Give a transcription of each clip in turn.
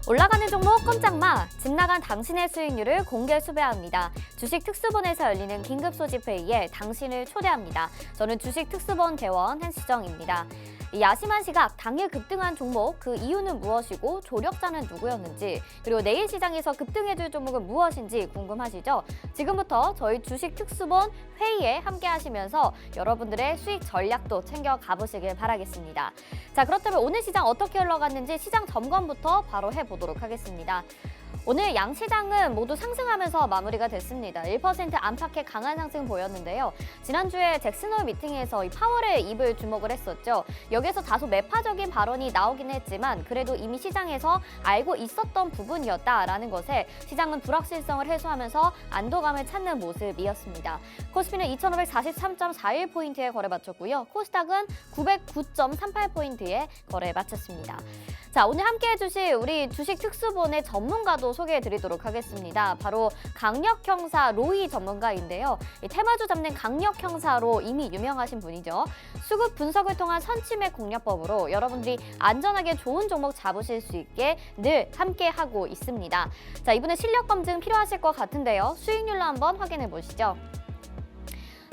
올라가는 종목 꼼짝마! 집 나간 당신의 수익률을 공개 수배합니다. 주식 특수본에서 열리는 긴급 소집 회의에 당신을 초대합니다. 저는 주식 특수본 대원 한시정입니다. 이 야심한 시각, 당일 급등한 종목, 그 이유는 무엇이고 조력자는 누구였는지, 그리고 내일 시장에서 급등해줄 종목은 무엇인지 궁금하시죠? 지금부터 저희 주식 특수본 회의에 함께 하시면서 여러분들의 수익 전략도 챙겨 가보시길 바라겠습니다. 자, 그렇다면 오늘 시장 어떻게 흘러갔는지 시장 점검부터 바로 해보도록 하겠습니다. 오늘 양시장은 모두 상승하면서 마무리가 됐습니다. 1% 안팎의 강한 상승 보였는데요. 지난주에 잭슨홀 미팅에서 이 파월의 입을 주목을 했었죠. 여기서 다소 매파적인 발언이 나오긴 했지만 그래도 이미 시장에서 알고 있었던 부분이었다라는 것에 시장은 불확실성을 해소하면서 안도감을 찾는 모습이었습니다. 코스피는 2,543.41포인트에 거래 마쳤고요. 코스닥은 909.38포인트에 거래 마쳤습니다. 자, 오늘 함께 해주실 우리 주식 특수본의 전문가도 소개해드리도록 하겠습니다. 바로 강력형사 로이 전문가인데요. 이 테마주 잡는 강력형사로 이미 유명하신 분이죠. 수급 분석을 통한 선취매 공략법으로 여러분들이 안전하게 좋은 종목 잡으실 수 있게 늘 함께하고 있습니다. 자, 이분의 실력 검증 필요하실 것 같은데요. 수익률로 한번 확인해 보시죠.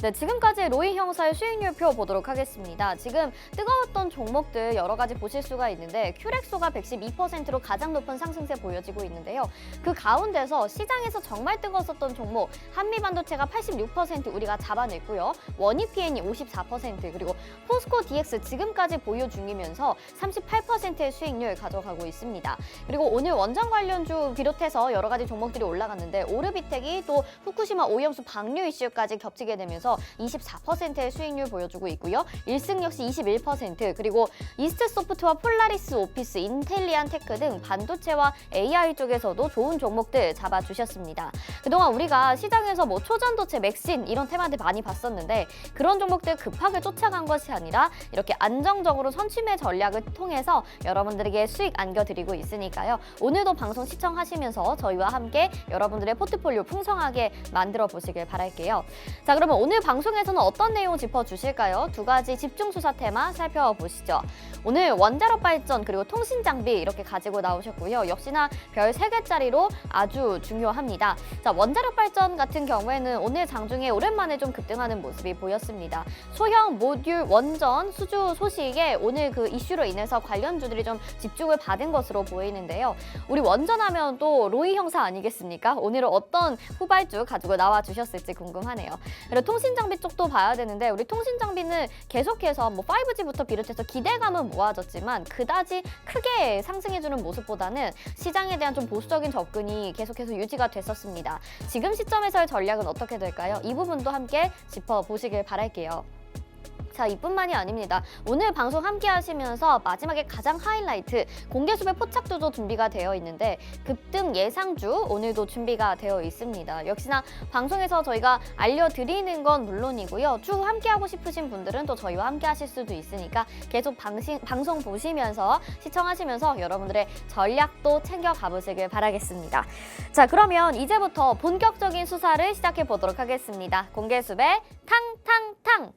네, 지금까지 로이 형사의 수익률표 보도록 하겠습니다. 지금 뜨거웠던 종목들 여러 가지 보실 수가 있는데 큐렉소가 112%로 가장 높은 상승세 보여지고 있는데요. 그 가운데서 시장에서 정말 뜨거웠던 종목 한미반도체가 86% 우리가 잡아냈고요. 원이PN이 54% 그리고 포스코 DX 지금까지 보유 중이면서 38%의 수익률 가져가고 있습니다. 그리고 오늘 원전 관련주 비롯해서 여러 가지 종목들이 올라갔는데 오르비텍이 또 후쿠시마 오염수 방류 이슈까지 겹치게 되면서 24%의 수익률 보여주고 있고요. 1승 역시 21%, 그리고 이스트소프트와 폴라리스 오피스, 인텔리안 테크 등 반도체와 AI 쪽에서도 좋은 종목들 잡아주셨습니다. 그동안 우리가 시장에서 뭐 초전도체, 맥신 이런 테마들 많이 봤었는데 그런 종목들 급하게 쫓아간 것이 아니라 이렇게 안정적으로 선취매 전략을 통해서 여러분들에게 수익 안겨드리고 있으니까요. 오늘도 방송 시청하시면서 저희와 함께 여러분들의 포트폴리오 풍성하게 만들어 보시길 바랄게요. 자, 그러면 오늘 방송에서는 어떤 내용 짚어주실까요? 두 가지 집중 수사 테마 살펴보시죠. 오늘 원자력 발전 그리고 통신 장비 이렇게 가지고 나오셨고요. 역시나 별 3개짜리로 아주 중요합니다. 자, 원자력 발전 같은 경우에는 오늘 장중에 오랜만에 좀 급등하는 모습이 보였습니다. 소형 모듈 원전 수주 소식에 오늘 그 이슈로 인해서 관련주들이 좀 집중을 받은 것으로 보이는데요. 우리 원전하면 또 로이 형사 아니겠습니까? 오늘은 어떤 후발주 가지고 나와주셨을지 궁금하네요. 그리고 통신 장비 쪽도 봐야 되는데 우리 통신 장비는 계속해서 뭐 5G부터 비롯해서 기대감은 모아졌지만 그다지 크게 상승해주는 모습보다는 시장에 대한 좀 보수적인 접근이 계속해서 유지가 됐었습니다. 지금 시점에서의 전략은 어떻게 될까요? 이 부분도 함께 짚어보시길 바랄게요. 자, 이뿐만이 아닙니다. 오늘 방송 함께 하시면서 마지막에 가장 하이라이트 공개수배 포착주도 준비가 되어 있는데 급등 예상주 오늘도 준비가 되어 있습니다. 역시나 방송에서 저희가 알려드리는 건 물론이고요. 쭉 함께 하고 싶으신 분들은 또 저희와 함께 하실 수도 있으니까 계속 방송 보시면서 시청하시면서 여러분들의 전략도 챙겨 가보시길 바라겠습니다. 자, 그러면 이제부터 본격적인 수사를 시작해 보도록 하겠습니다. 공개수배 탕탕탕!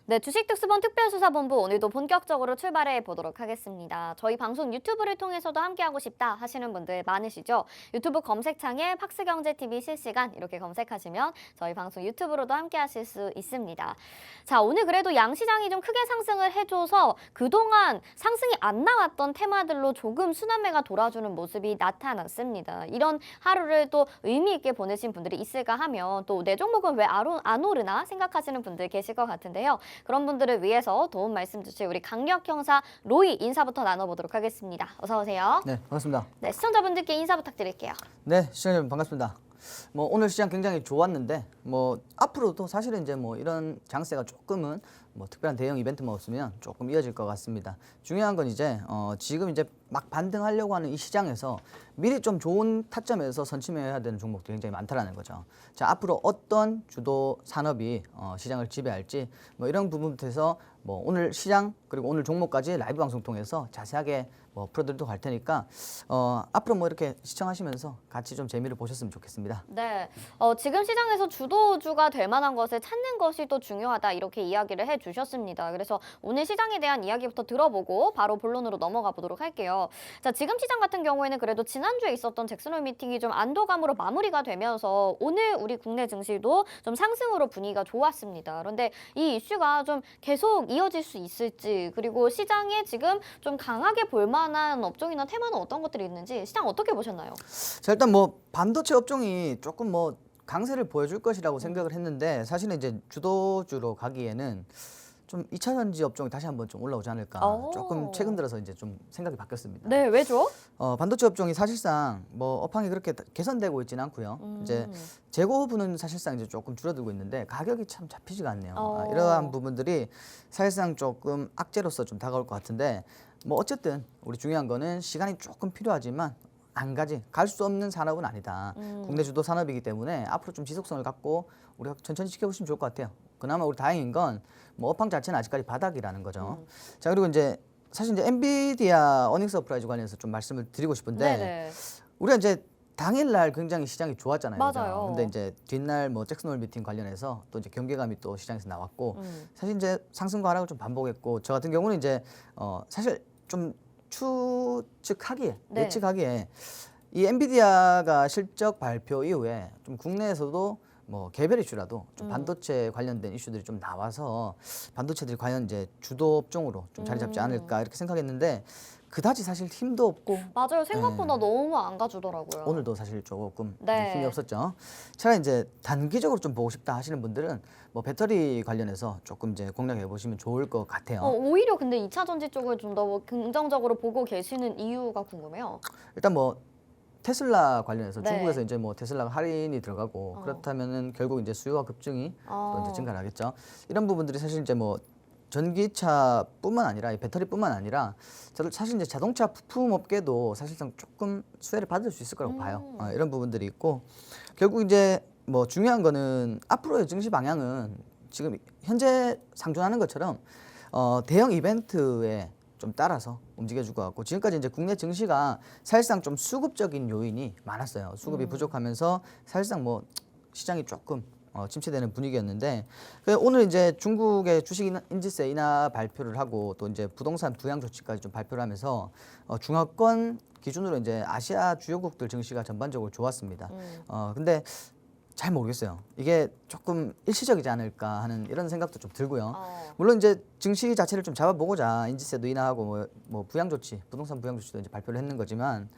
네, 주식특수본 특별수사본부 오늘도 본격적으로 출발해 보도록 하겠습니다. 저희 방송 유튜브를 통해서도 함께하고 싶다 하시는 분들 많으시죠? 유튜브 검색창에 팍스경제TV 실시간 이렇게 검색하시면 저희 방송 유튜브로도 함께하실 수 있습니다. 자, 오늘 그래도 양시장이 좀 크게 상승을 해줘서 그동안 상승이 안 나왔던 테마들로 조금 순환매가 돌아주는 모습이 나타났습니다. 이런 하루를 또 의미 있게 보내신 분들이 있을까 하면 또 내 종목은 왜 안 오르나 생각하시는 분들 계실 것 같은데요. 그런 분들을 위해서 도움 말씀 주실 우리 강력 형사 로이 인사부터 나눠보도록 하겠습니다. 어서 오세요. 네, 반갑습니다. 네, 시청자분들께 인사 부탁드릴게요. 네, 시청자 여러분 반갑습니다. 오늘 시장 굉장히 좋았는데 앞으로도 사실은 이제 이런 장세가 조금은 특별한 대형 이벤트만 없으면 조금 이어질 것 같습니다. 중요한 건 이제 지금 이제 막 반등하려고 하는 이 시장에서 미리 좀 좋은 타점에서 선침해야 되는 종목들이 굉장히 많다라는 거죠. 자, 앞으로 어떤 주도 산업이 시장을 지배할지 이런 부분부터해서 오늘 시장 그리고 오늘 종목까지 라이브 방송 통해서 자세하게 풀어드리도록 할 테니까 앞으로 이렇게 시청하시면서 같이 좀 재미를 보셨으면 좋겠습니다. 네, 지금 시장에서 주도주가 될 만한 것을 찾는 것이 또 중요하다 이렇게 이야기를 해주셨습니다. 그래서 오늘 시장에 대한 이야기부터 들어보고 바로 본론으로 넘어가 보도록 할게요. 자, 지금 시장 같은 경우에는 그래도 지난주에 있었던 잭슨홀 미팅이 좀 안도감으로 마무리가 되면서 오늘 우리 국내 증시도 좀 상승으로 분위기가 좋았습니다. 그런데 이 이슈가 좀 계속 이어질 수 있을지 그리고 시장에 지금 좀 강하게 볼만한 업종이나 테마는 어떤 것들이 있는지 시장 어떻게 보셨나요? 자, 일단 반도체 업종이 조금 강세를 보여줄 것이라고 생각을 했는데 사실은 이제 주도주로 가기에는 좀 2차 전지 업종이 다시 한번 좀 올라오지 않을까 조금 최근 들어서 이제 좀 생각이 바뀌었습니다. 네, 왜죠? 반도체 업종이 사실상 업황이 그렇게 개선되고 있지는 않고요. 이제 재고분은 사실상 이제 조금 줄어들고 있는데 가격이 참 잡히지가 않네요. 이러한 부분들이 사실상 조금 악재로서 좀 다가올 것 같은데 어쨌든 우리 중요한 거는 시간이 조금 필요하지만 갈 수 없는 산업은 아니다. 국내 주도 산업이기 때문에 앞으로 좀 지속성을 갖고 우리가 천천히 지켜보시면 좋을 것 같아요. 그나마 우리 다행인 건 업황 자체는 아직까지 바닥이라는 거죠. 자, 그리고 이제 사실 이제 엔비디아 어닝 서프라이즈 관련해서 좀 말씀을 드리고 싶은데 네네. 우리가 이제 당일날 굉장히 시장이 좋았잖아요. 맞아요. 근데 이제 뒷날 잭슨홀 미팅 관련해서 또 이제 경계감이 또 시장에서 나왔고 사실 이제 상승과 하락을 좀 반복했고 저 같은 경우는 이제 사실 좀 추측하기에 네. 예측하기에 이 엔비디아가 실적 발표 이후에 좀 국내에서도 개별 이슈라도 좀 반도체 관련된 이슈들이 좀 나와서 반도체들이 과연 이제 주도 업종으로 좀 자리 잡지 않을까 이렇게 생각했는데 그다지 사실 힘도 없고 맞아요. 생각보다 너무 안 가주더라고요. 오늘도 사실 조금 네. 힘이 없었죠. 차라리 이제 단기적으로 좀 보고 싶다 하시는 분들은 배터리 관련해서 조금 이제 공략해 보시면 좋을 것 같아요. 오히려 근데 2차 전지 쪽을 좀 더 긍정적으로 보고 계시는 이유가 궁금해요. 일단 테슬라 관련해서 네. 중국에서 이제 테슬라가 할인이 들어가고 그렇다면은 결국 이제 수요가 급증이 또 이제 증가를 하겠죠. 이런 부분들이 사실 이제 전기차뿐만 아니라 이 배터리뿐만 아니라 사실 이제 자동차 부품 업계도 사실상 조금 수혜를 받을 수 있을 거라고 봐요. 이런 부분들이 있고 결국 이제 중요한 거는 앞으로의 증시 방향은 지금 현재 상존하는 것처럼 대형 이벤트에 좀 따라서 움직여줄 것 같고 지금까지 이제 국내 증시가 사실상 좀 수급적인 요인이 많았어요. 수급이 부족하면서 사실상 시장이 조금 침체되는 분위기였는데 오늘 이제 중국의 주식 인지세 인하 발표를 하고 또 이제 부동산 부양 조치까지 좀 발표를 하면서 중화권 기준으로 이제 아시아 주요국들 증시가 전반적으로 좋았습니다. 근데 잘 모르겠어요. 이게 조금 일시적이지 않을까 하는 이런 생각도 좀 들고요. 물론 이제 증시 자체를 좀 잡아보고자 인지세도 인하하고 부양 조치, 부동산 부양 조치도 이제 발표를 했는 거지만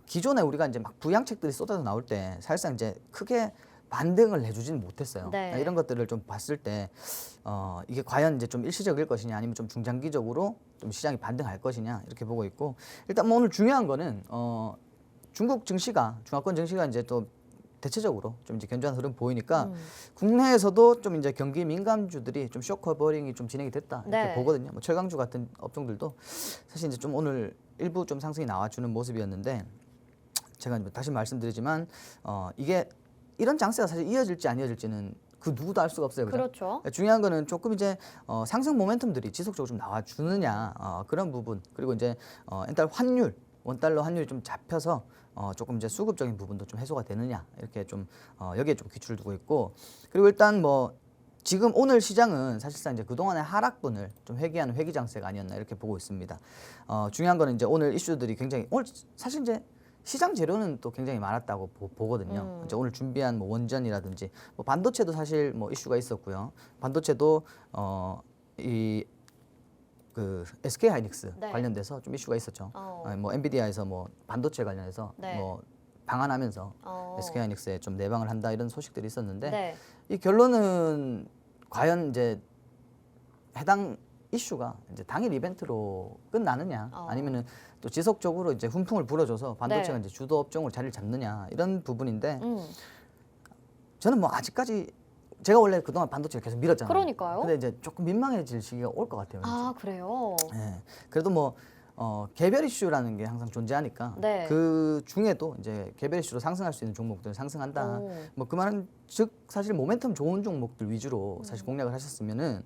기존에 우리가 이제 막 부양책들이 쏟아져 나올 때 사실상 이제 크게 반등을 해주지는 못했어요. 네. 이런 것들을 좀 봤을 때 이게 과연 이제 좀 일시적일 것이냐 아니면 좀 중장기적으로 좀 시장이 반등할 것이냐 이렇게 보고 있고 일단 오늘 중요한 거는 중국 증시가 중화권 증시가 이제 또 대체적으로 좀 이제 견조한 흐름 보이니까 국내에서도 좀 이제 경기 민감주들이 좀 쇼커버링이 좀 진행이 됐다 이렇게 네. 보거든요. 철강주 같은 업종들도 사실 이제 좀 오늘 일부 좀 상승이 나와주는 모습이었는데 제가 다시 말씀드리지만 이게 이런 장세가 사실 이어질지 안 이어질지는 그 누구도 알 수가 없어요. 그렇죠. 중요한 거는 조금 이제 상승 모멘텀들이 지속적으로 좀 나와주느냐 그런 부분 그리고 이제 엔달 환율 원달러 환율이 좀 잡혀서 조금 이제 수급적인 부분도 좀 해소가 되느냐 이렇게 좀 여기에 좀 기초를 두고 있고 그리고 일단 지금 오늘 시장은 사실상 이제 그동안의 하락분을 좀 회귀하는 회귀 장세가 아니었나 이렇게 보고 있습니다. 중요한 거는 이제 오늘 이슈들이 굉장히 오늘 사실 이제 시장 재료는 또 굉장히 많았다고 보거든요. 이제 오늘 준비한 뭐 원전이라든지 뭐 반도체도 사실 뭐 이슈가 있었고요. 반도체도 이 그 SK 하이닉스 네. 관련돼서 좀 이슈가 있었죠. 뭐 엔비디아에서 뭐 반도체 관련해서 네. 뭐 방한하면서 SK 하이닉스에 좀 내방을 한다 이런 소식들이 있었는데 네. 이 결론은 과연 이제 해당 이슈가 이제 당일 이벤트로 끝나느냐 아니면은 또 지속적으로 이제 훈풍을 불어줘서 반도체가 네. 이제 주도 업종으로 자리를 잡느냐 이런 부분인데 저는 뭐 아직까지 제가 원래 그동안 반도체를 계속 밀었잖아요. 그러니까요. 근데 이제 조금 민망해질 시기가 올 것 같아요. 왠지. 아, 그래요? 네. 그래도 뭐 개별 이슈라는 게 항상 존재하니까 네. 그 중에도 이제 개별 이슈로 상승할 수 있는 종목들은 상승한다. 뭐 그 말은 즉 사실 모멘텀 좋은 종목들 위주로 사실 공략을 하셨으면은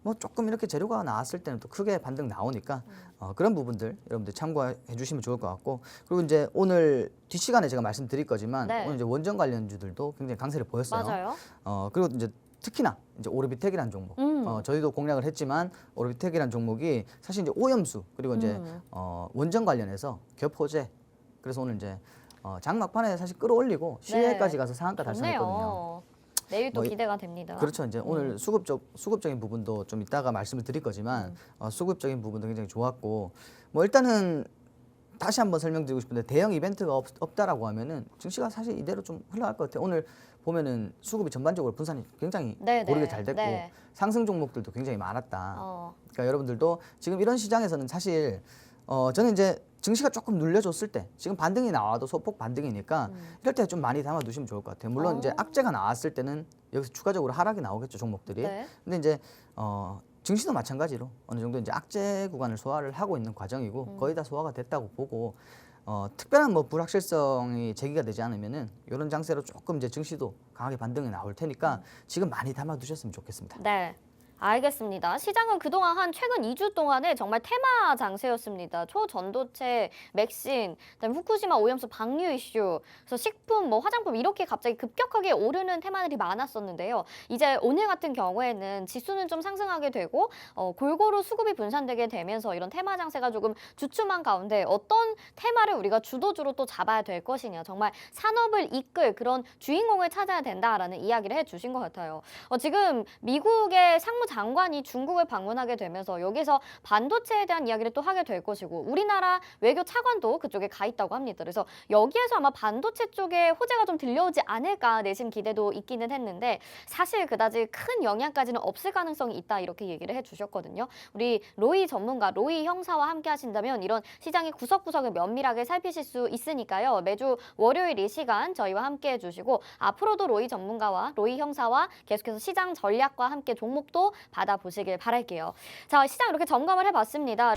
뭐 조금 이렇게 재료가 나왔을 때는 또 크게 반등 나오니까 그런 부분들 여러분들 참고해 주시면 좋을 것 같고 그리고 이제 오늘 뒷시간에 제가 말씀드릴 거지만 네. 오늘 이제 원전 관련주들도 굉장히 강세를 보였어요. 맞아요. 그리고 이제 특히나 이제 오르비텍이라는 종목 저희도 공략을 했지만 오르비텍이라는 종목이 사실 이제 오염수 그리고 이제 원전 관련해서 겹호재 그래서 오늘 이제 장막판에 사실 끌어올리고 시외까지 가서 상한가 달성했거든요. 좋네요. 내일 또 뭐 기대가 됩니다. 그렇죠. 이제 오늘 수급적인 부분도 좀 이따가 말씀을 드릴 거지만 수급적인 부분도 굉장히 좋았고 뭐 일단은 다시 한번 설명드리고 싶은데 대형 이벤트가 없다라고 하면은 증시가 사실 이대로 좀 흘러갈 것 같아요. 오늘 보면은 수급이 전반적으로 분산이 굉장히 고르게 잘 됐고 상승 종목들도 굉장히 많았다. 그러니까 여러분들도 지금 이런 시장에서는 사실 저는 이제 증시가 조금 눌려줬을 때 지금 반등이 나와도 소폭 반등이니까 이럴 때 좀 많이 담아 두시면 좋을 것 같아요. 물론 이제 악재가 나왔을 때는 여기서 추가적으로 하락이 나오겠죠 종목들이. 근데 이제 증시도 마찬가지로 어느 정도 이제 악재 구간을 소화를 하고 있는 과정이고 거의 다 소화가 됐다고 보고 특별한 뭐 불확실성이 제기가 되지 않으면은 이런 장세로 조금 이제 증시도 강하게 반등이 나올 테니까 지금 많이 담아 두셨으면 좋겠습니다. 네. 알겠습니다. 시장은 그동안 한 최근 2주 동안에 정말 테마 장세였습니다. 초전도체, 맥신, 그다음에 후쿠시마 오염수 방류 이슈, 그래서 식품, 뭐 화장품 이렇게 갑자기 급격하게 오르는 테마들이 많았었는데요. 이제 오늘 같은 경우에는 지수는 좀 상승하게 되고 골고루 수급이 분산되게 되면서 이런 테마 장세가 조금 주춤한 가운데 어떤 테마를 우리가 주도주로 또 잡아야 될 것이냐. 정말 산업을 이끌 그런 주인공을 찾아야 된다라는 이야기를 해주신 것 같아요. 지금 미국의 상무장관이 중국을 방문하게 되면서 여기서 반도체에 대한 이야기를 또 하게 될 것이고 우리나라 외교 차관도 그쪽에 가 있다고 합니다. 그래서 여기에서 아마 반도체 쪽에 호재가 좀 들려오지 않을까 내심 기대도 있기는 했는데 사실 그다지 큰 영향까지는 없을 가능성이 있다 이렇게 얘기를 해주셨거든요. 우리 로이 전문가, 로이 형사와 함께 하신다면 이런 시장의 구석구석을 면밀하게 살피실 수 있으니까요. 매주 월요일 이 시간 저희와 함께 해주시고 앞으로도 로이 전문가와 로이 형사와 계속해서 시장 전략과 함께 종목도 받아보시길 바랄게요. 자, 시장 이렇게 점검을 해봤습니다.